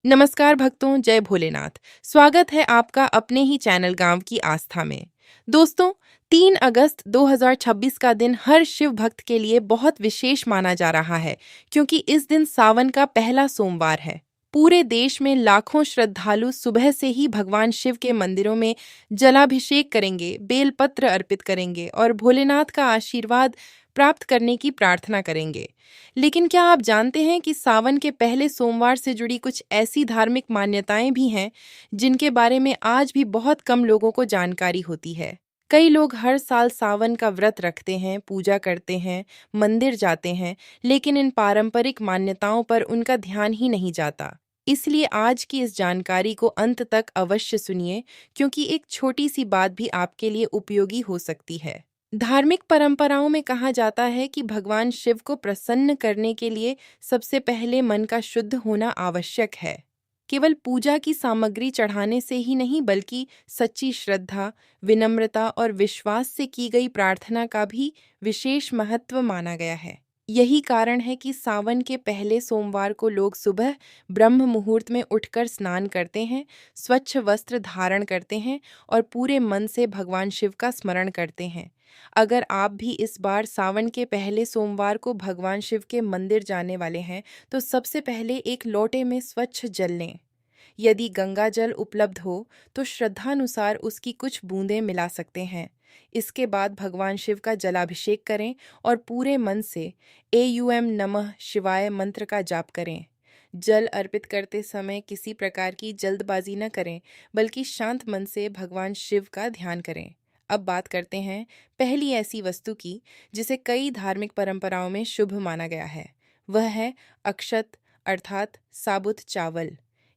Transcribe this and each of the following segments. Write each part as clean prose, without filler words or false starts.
नमस्कार भक्तों, जय भोलेनाथ। स्वागत है आपका अपने ही चैनल गांव की आस्था में। दोस्तों, 3 अगस्त 2026 का दिन हर शिव भक्त के लिए बहुत विशेष माना जा रहा है, क्योंकि इस दिन सावन का पहला सोमवार है। पूरे देश में लाखों श्रद्धालु सुबह से ही भगवान शिव के मंदिरों में जलाभिषेक करेंगे, बेलपत्र अर्पित करेंगे और भोलेनाथ का आशीर्वाद प्राप्त करने की प्रार्थना करेंगे। लेकिन क्या आप जानते हैं कि सावन के पहले सोमवार से जुड़ी कुछ ऐसी धार्मिक मान्यताएं भी हैं जिनके बारे में आज भी बहुत कम लोगों को जानकारी होती है। कई लोग हर साल सावन का व्रत रखते हैं, पूजा करते हैं, मंदिर जाते हैं, लेकिन इन पारंपरिक मान्यताओं पर उनका ध्यान ही नहीं जाता। इसलिए आज की इस जानकारी को अंत तक अवश्य सुनिए, क्योंकि एक छोटी सी बात भी आपके लिए उपयोगी हो सकती है। धार्मिक परंपराओं में कहा जाता है कि भगवान शिव को प्रसन्न करने के लिए सबसे पहले मन का शुद्ध होना आवश्यक है। केवल पूजा की सामग्री चढ़ाने से ही नहीं, बल्कि सच्ची श्रद्धा, विनम्रता और विश्वास से की गई प्रार्थना का भी विशेष महत्व माना गया है। यही कारण है कि सावन के पहले सोमवार को लोग सुबह ब्रह्म मुहूर्त में उठकर स्नान करते हैं, स्वच्छ वस्त्र धारण करते हैं और पूरे मन से भगवान शिव का स्मरण करते हैं। अगर आप भी इस बार सावन के पहले सोमवार को भगवान शिव के मंदिर जाने वाले हैं, तो सबसे पहले एक लोटे में स्वच्छ जल लें। यदि गंगा जल उपलब्ध हो तो श्रद्धानुसार उसकी कुछ बूंदें मिला सकते हैं। इसके बाद भगवान शिव का जलाभिषेक करें और पूरे मन से एयूएम नमः शिवाय मंत्र का जाप करें। जल अर्पित करते समय किसी प्रकार की जल्दबाजी न करें, बल्कि शांत मन से भगवान शिव का ध्यान करें। अब बात करते हैं पहली ऐसी वस्तु की जिसे कई धार्मिक परंपराओं में शुभ माना गया है। वह है अक्षत, अर्थात साबुत चावल।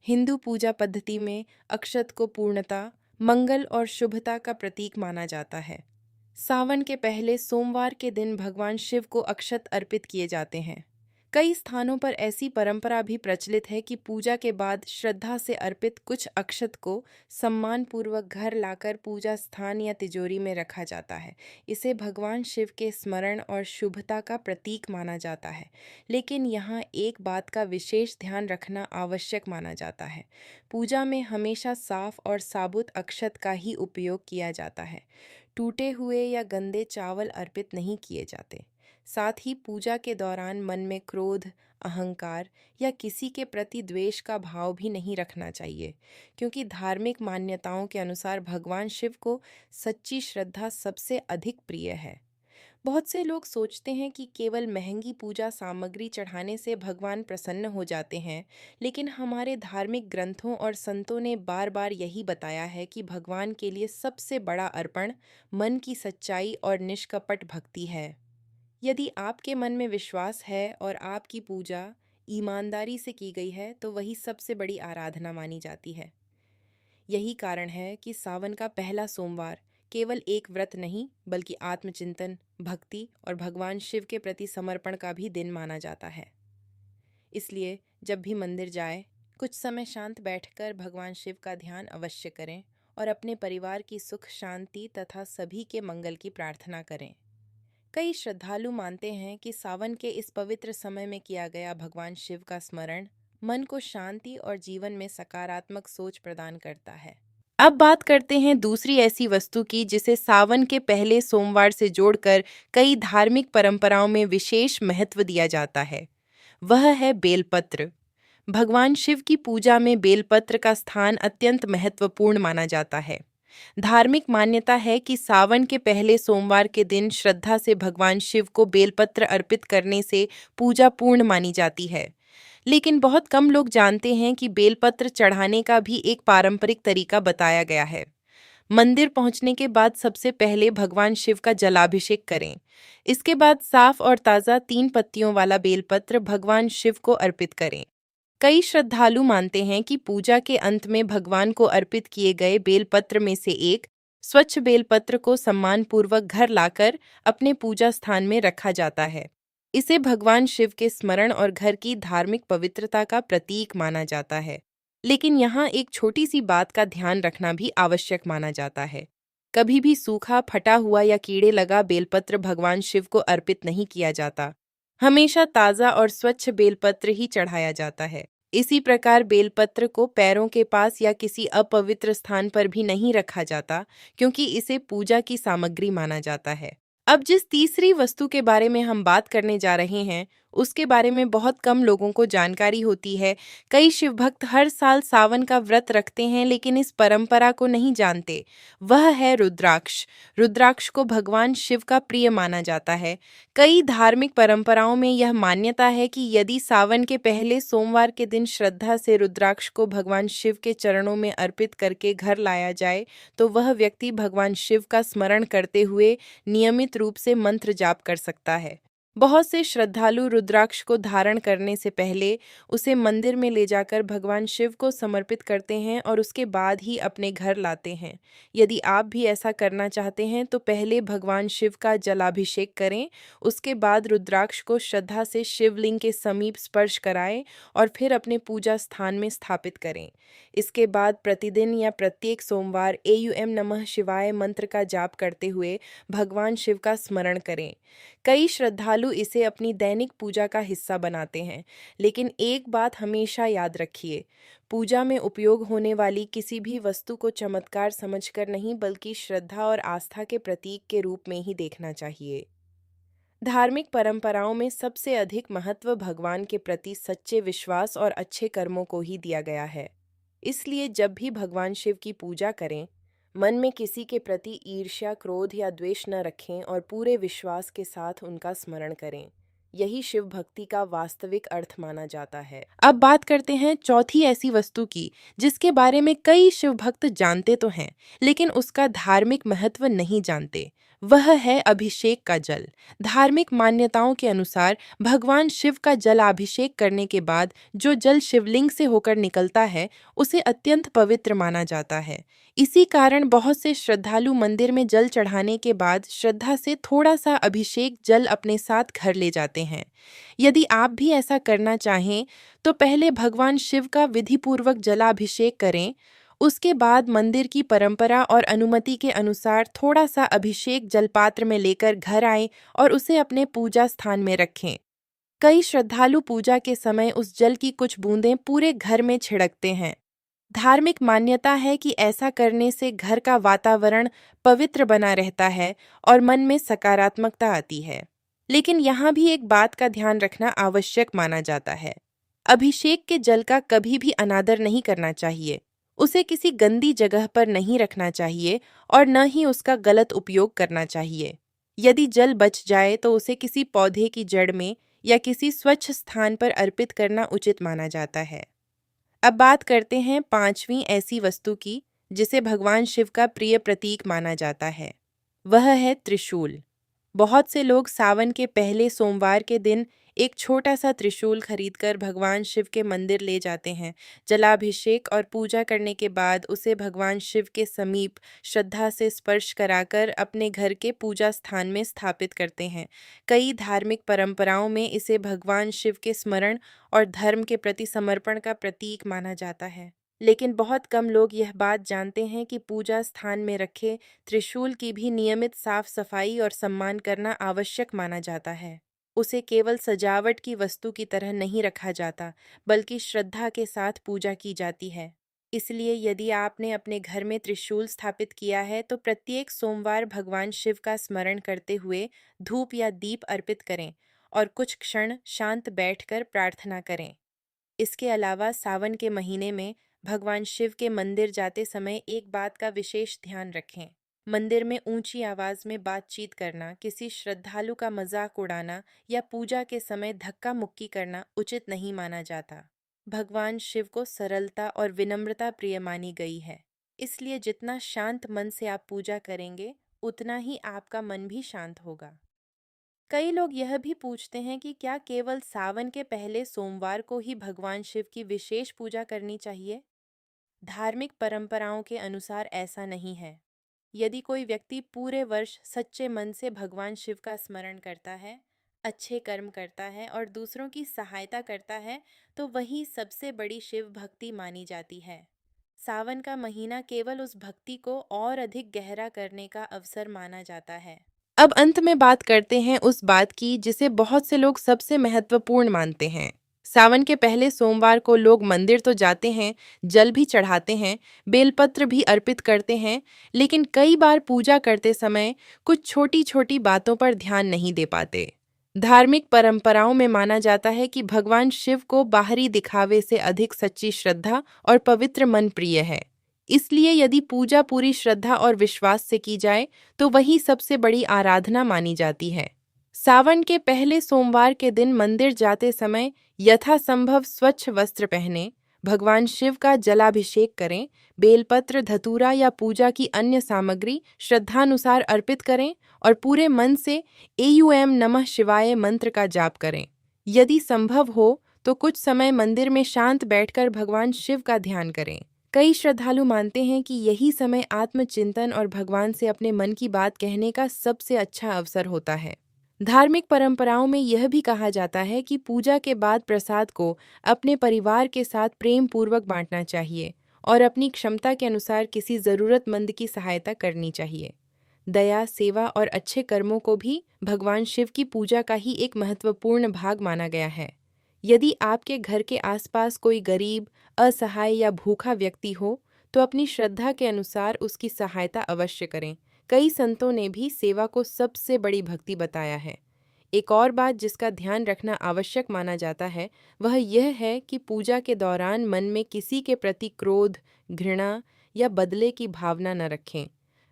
हिंदू पूजा पद्धति में अक्षत को पूर्णता, मंगल और शुभता का प्रतीक माना जाता है। सावन के पहले सोमवार के दिन भगवान शिव को अक्षत अर्पित किए जाते हैं। कई स्थानों पर ऐसी परंपरा भी प्रचलित है कि पूजा के बाद श्रद्धा से अर्पित कुछ अक्षत को सम्मानपूर्वक घर लाकर पूजा स्थान या तिजोरी में रखा जाता है। इसे भगवान शिव के स्मरण और शुभता का प्रतीक माना जाता है। लेकिन यहाँ एक बात का विशेष ध्यान रखना आवश्यक माना जाता है। पूजा में हमेशा साफ और साबुत अक्षत का ही उपयोग किया जाता है। टूटे हुए या गंदे चावल अर्पित नहीं किए जाते। साथ ही पूजा के दौरान मन में क्रोध, अहंकार या किसी के प्रति द्वेष का भाव भी नहीं रखना चाहिए, क्योंकि धार्मिक मान्यताओं के अनुसार भगवान शिव को सच्ची श्रद्धा सबसे अधिक प्रिय है। बहुत से लोग सोचते हैं कि केवल महंगी पूजा सामग्री चढ़ाने से भगवान प्रसन्न हो जाते हैं, लेकिन हमारे धार्मिक ग्रंथों और संतों ने बार बार यही बताया है कि भगवान के लिए सबसे बड़ा अर्पण मन की सच्चाई और निष्कपट भक्ति है। यदि आपके मन में विश्वास है और आपकी पूजा ईमानदारी से की गई है, तो वही सबसे बड़ी आराधना मानी जाती है। यही कारण है कि सावन का पहला सोमवार केवल एक व्रत नहीं, बल्कि आत्मचिंतन, भक्ति और भगवान शिव के प्रति समर्पण का भी दिन माना जाता है। इसलिए जब भी मंदिर जाए, कुछ समय शांत बैठकर भगवान शिव का ध्यान अवश्य करें और अपने परिवार की सुख शांति तथा सभी के मंगल की प्रार्थना करें। कई श्रद्धालु मानते हैं कि सावन के इस पवित्र समय में किया गया भगवान शिव का स्मरण मन को शांति और जीवन में सकारात्मक सोच प्रदान करता है। अब बात करते हैं दूसरी ऐसी वस्तु की जिसे सावन के पहले सोमवार से जोड़कर कई धार्मिक परंपराओं में विशेष महत्व दिया जाता है। वह है बेलपत्र। भगवान शिव की पूजा में बेलपत्र का स्थान अत्यंत महत्वपूर्ण माना जाता है। धार्मिक मान्यता है कि सावन के पहले सोमवार के दिन श्रद्धा से भगवान शिव को बेलपत्र अर्पित करने से पूजा पूर्ण मानी जाती है। लेकिन बहुत कम लोग जानते हैं कि बेलपत्र चढ़ाने का भी एक पारंपरिक तरीका बताया गया है। मंदिर पहुंचने के बाद सबसे पहले भगवान शिव का जलाभिषेक करें। इसके बाद साफ और ताज़ा 3 पत्तियों वाला बेलपत्र भगवान शिव को अर्पित करें। कई श्रद्धालु मानते हैं कि पूजा के अंत में भगवान को अर्पित किए गए बेलपत्र में से एक स्वच्छ बेलपत्र को सम्मानपूर्वक घर लाकर अपने पूजा स्थान में रखा जाता है। इसे भगवान शिव के स्मरण और घर की धार्मिक पवित्रता का प्रतीक माना जाता है। लेकिन यहाँ एक छोटी सी बात का ध्यान रखना भी आवश्यक माना जाता है। कभी भी सूखा, फटा हुआ या कीड़े लगा बेलपत्र भगवान शिव को अर्पित नहीं किया जाता। हमेशा ताज़ा और स्वच्छ बेलपत्र ही चढ़ाया जाता है। इसी प्रकार बेलपत्र को पैरों के पास या किसी अपवित्र स्थान पर भी नहीं रखा जाता, क्योंकि इसे पूजा की सामग्री माना जाता है। अब जिस तीसरी वस्तु के बारे में हम बात करने जा रहे हैं, उसके बारे में बहुत कम लोगों को जानकारी होती है। कई शिव भक्त हर साल सावन का व्रत रखते हैं, लेकिन इस परंपरा को नहीं जानते। वह है रुद्राक्ष। रुद्राक्ष को भगवान शिव का प्रिय माना जाता है। कई धार्मिक परंपराओं में यह मान्यता है कि यदि सावन के पहले सोमवार के दिन श्रद्धा से रुद्राक्ष को भगवान शिव के चरणों में अर्पित करके घर लाया जाए, तो वह व्यक्ति भगवान शिव का स्मरण करते हुए नियमित रूप से मंत्र जाप कर सकता है। बहुत से श्रद्धालु रुद्राक्ष को धारण करने से पहले उसे मंदिर में ले जाकर भगवान शिव को समर्पित करते हैं और उसके बाद ही अपने घर लाते हैं। यदि आप भी ऐसा करना चाहते हैं तो पहले भगवान शिव का जलाभिषेक करें, उसके बाद रुद्राक्ष को श्रद्धा से शिवलिंग के समीप स्पर्श कराएं और फिर अपने पूजा स्थान में स्थापित करें। इसके बाद प्रतिदिन या प्रत्येक सोमवार एयूएम नमः शिवाय मंत्र का जाप करते हुए भगवान शिव का स्मरण करें। कई श्रद्धालु इसे अपनी दैनिक पूजा का हिस्सा बनाते हैं, लेकिन एक बात हमेशा याद रखिए, पूजा में उपयोग होने वाली किसी भी वस्तु को चमत्कार समझकर नहीं, बल्कि श्रद्धा और आस्था के प्रतीक के रूप में ही देखना चाहिए। धार्मिक परंपराओं में सबसे अधिक महत्व भगवान के प्रति सच्चे विश्वास और अच्छे कर्मों को ही दिया गया है। इसलिए जब भी भगवान शिव की पूजा करें, मन में किसी के प्रति ईर्ष्या, क्रोध या द्वेष न रखें और पूरे विश्वास के साथ उनका स्मरण करें। यही शिव भक्ति का वास्तविक अर्थ माना जाता है। अब बात करते हैं चौथी ऐसी वस्तु की, जिसके बारे में कई शिव भक्त जानते तो हैं, लेकिन उसका धार्मिक महत्व नहीं जानते। वह है अभिषेक का जल। धार्मिक मान्यताओं के अनुसार भगवान शिव का जलाभिषेक करने के बाद जो जल शिवलिंग से होकर निकलता है, उसे अत्यंत पवित्र माना जाता है। इसी कारण बहुत से श्रद्धालु मंदिर में जल चढ़ाने के बाद श्रद्धा से थोड़ा सा अभिषेक जल अपने साथ घर ले जाते हैं। यदि आप भी ऐसा करना चाहें, तो पहले भगवान शिव का विधिपूर्वक जलाभिषेक करें। उसके बाद मंदिर की परंपरा और अनुमति के अनुसार थोड़ा सा अभिषेक जलपात्र में लेकर घर आएं और उसे अपने पूजा स्थान में रखें। कई श्रद्धालु पूजा के समय उस जल की कुछ बूंदें पूरे घर में छिड़कते हैं। धार्मिक मान्यता है कि ऐसा करने से घर का वातावरण पवित्र बना रहता है और मन में सकारात्मकता आती है। लेकिन यहाँ भी एक बात का ध्यान रखना आवश्यक माना जाता है। अभिषेक के जल का कभी भी अनादर नहीं करना चाहिए। उसे किसी गंदी जगह पर नहीं रखना चाहिए और न ही उसका गलत उपयोग करना चाहिए। यदि जल बच जाए तो उसे किसी पौधे की जड़ में या किसी स्वच्छ स्थान पर अर्पित करना उचित माना जाता है। अब बात करते हैं पांचवीं ऐसी वस्तु की, जिसे भगवान शिव का प्रिय प्रतीक माना जाता है। वह है त्रिशूल। बहुत से लोग सावन के पहले सोमवार के दिन एक छोटा सा त्रिशूल खरीदकर भगवान शिव के मंदिर ले जाते हैं। जलाभिषेक और पूजा करने के बाद उसे भगवान शिव के समीप श्रद्धा से स्पर्श कराकर अपने घर के पूजा स्थान में स्थापित करते हैं। कई धार्मिक परंपराओं में इसे भगवान शिव के स्मरण और धर्म के प्रति समर्पण का प्रतीक माना जाता है। लेकिन बहुत कम लोग यह बात जानते हैं कि पूजा स्थान में रखे त्रिशूल की भी नियमित साफ सफाई और सम्मान करना आवश्यक माना जाता है। उसे केवल सजावट की वस्तु की तरह नहीं रखा जाता, बल्कि श्रद्धा के साथ पूजा की जाती है। इसलिए यदि आपने अपने घर में त्रिशूल स्थापित किया है, तो प्रत्येक सोमवार भगवान शिव का स्मरण करते हुए धूप या दीप अर्पित करें और कुछ क्षण शांत बैठकर प्रार्थना करें। इसके अलावा सावन के महीने में भगवान शिव के मंदिर जाते समय एक बात का विशेष ध्यान रखें। मंदिर में ऊंची आवाज में बातचीत करना, किसी श्रद्धालु का मजाक उड़ाना या पूजा के समय धक्का मुक्की करना उचित नहीं माना जाता। भगवान शिव को सरलता और विनम्रता प्रिय मानी गई है। इसलिए जितना शांत मन से आप पूजा करेंगे, उतना ही आपका मन भी शांत होगा। कई लोग यह भी पूछते हैं कि क्या केवल सावन के पहले सोमवार को ही भगवान शिव की विशेष पूजा करनी चाहिए? धार्मिक परंपराओं के अनुसार ऐसा नहीं है। यदि कोई व्यक्ति पूरे वर्ष सच्चे मन से भगवान शिव का स्मरण करता है, अच्छे कर्म करता है और दूसरों की सहायता करता है, तो वही सबसे बड़ी शिव भक्ति मानी जाती है। सावन का महीना केवल उस भक्ति को और अधिक गहरा करने का अवसर माना जाता है। अब अंत में बात करते हैं उस बात की जिसे बहुत से लोग सबसे महत्वपूर्ण मानते हैं। सावन के पहले सोमवार को लोग मंदिर तो जाते हैं, जल भी चढ़ाते हैं, बेलपत्र भी अर्पित करते हैं, लेकिन कई बार पूजा करते समय कुछ छोटी-छोटी बातों पर ध्यान नहीं दे पाते। धार्मिक परंपराओं में माना जाता है कि भगवान शिव को बाहरी दिखावे से अधिक सच्ची श्रद्धा और पवित्र मन प्रिय है। इसलिए यदि पूजा पूरी श्रद्धा और विश्वास से की जाए, तो वही सबसे बड़ी आराधना मानी जाती है। सावन के पहले सोमवार के दिन मंदिर जाते समय यथासंभव स्वच्छ वस्त्र पहनें, भगवान शिव का जलाभिषेक करें, बेलपत्र, धतूरा या पूजा की अन्य सामग्री श्रद्धानुसार अर्पित करें और पूरे मन से एयूएम नमः शिवाय मंत्र का जाप करें। यदि संभव हो तो कुछ समय मंदिर में शांत बैठकर भगवान शिव का ध्यान करें। कई श्रद्धालु मानते हैं कि यही समय आत्मचिंतन और भगवान से अपने मन की बात कहने का सबसे अच्छा अवसर होता है। धार्मिक परंपराओं में यह भी कहा जाता है कि पूजा के बाद प्रसाद को अपने परिवार के साथ प्रेम पूर्वक बांटना चाहिए और अपनी क्षमता के अनुसार किसी जरूरतमंद की सहायता करनी चाहिए। दया, सेवा और अच्छे कर्मों को भी भगवान शिव की पूजा का ही एक महत्वपूर्ण भाग माना गया है। यदि आपके घर के आसपास कोई गरीब, असहाय या भूखा व्यक्ति हो, तो अपनी श्रद्धा के अनुसार उसकी सहायता अवश्य करें। कई संतों ने भी सेवा को सबसे बड़ी भक्ति बताया है। एक और बात जिसका ध्यान रखना आवश्यक माना जाता है, वह यह है कि पूजा के दौरान मन में किसी के प्रति क्रोध, घृणा या बदले की भावना न रखें।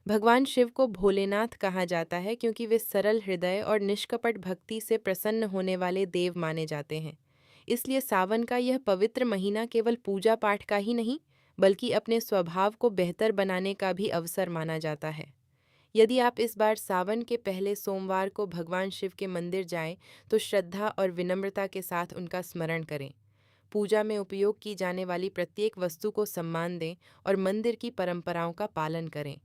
भगवान शिव को भोलेनाथ कहा जाता है क्योंकि वे सरल हृदय और निष्कपट भक्ति से प्रसन्न होने वाले देव माने जाते हैं। इसलिए सावन का यह पवित्र महीना केवल पूजा पाठ का ही नहीं, बल्कि अपने स्वभाव को बेहतर बनाने का भी अवसर माना जाता है। यदि आप इस बार सावन के पहले सोमवार को भगवान शिव के मंदिर जाएं, तो श्रद्धा और विनम्रता के साथ उनका स्मरण करें। पूजा में उपयोग की जाने वाली प्रत्येक वस्तु को सम्मान दें और मंदिर की परंपराओं का पालन करें।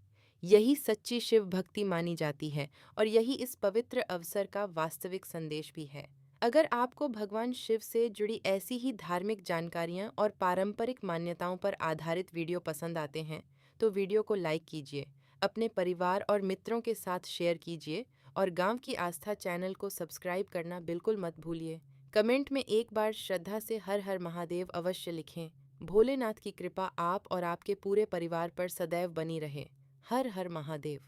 यही सच्ची शिव भक्ति मानी जाती है और यही इस पवित्र अवसर का वास्तविक संदेश भी है। अगर आपको भगवान शिव से जुड़ी ऐसी ही धार्मिक जानकारियाँ और पारंपरिक मान्यताओं पर आधारित वीडियो पसंद आते हैं, तो वीडियो को लाइक कीजिए, अपने परिवार और मित्रों के साथ शेयर कीजिए और गांव की आस्था चैनल को सब्सक्राइब करना बिल्कुल मत भूलिए। कमेंट में एक बार श्रद्धा से हर हर महादेव अवश्य लिखें। भोलेनाथ की कृपा आप और आपके पूरे परिवार पर सदैव बनी रहे। हर हर महादेव।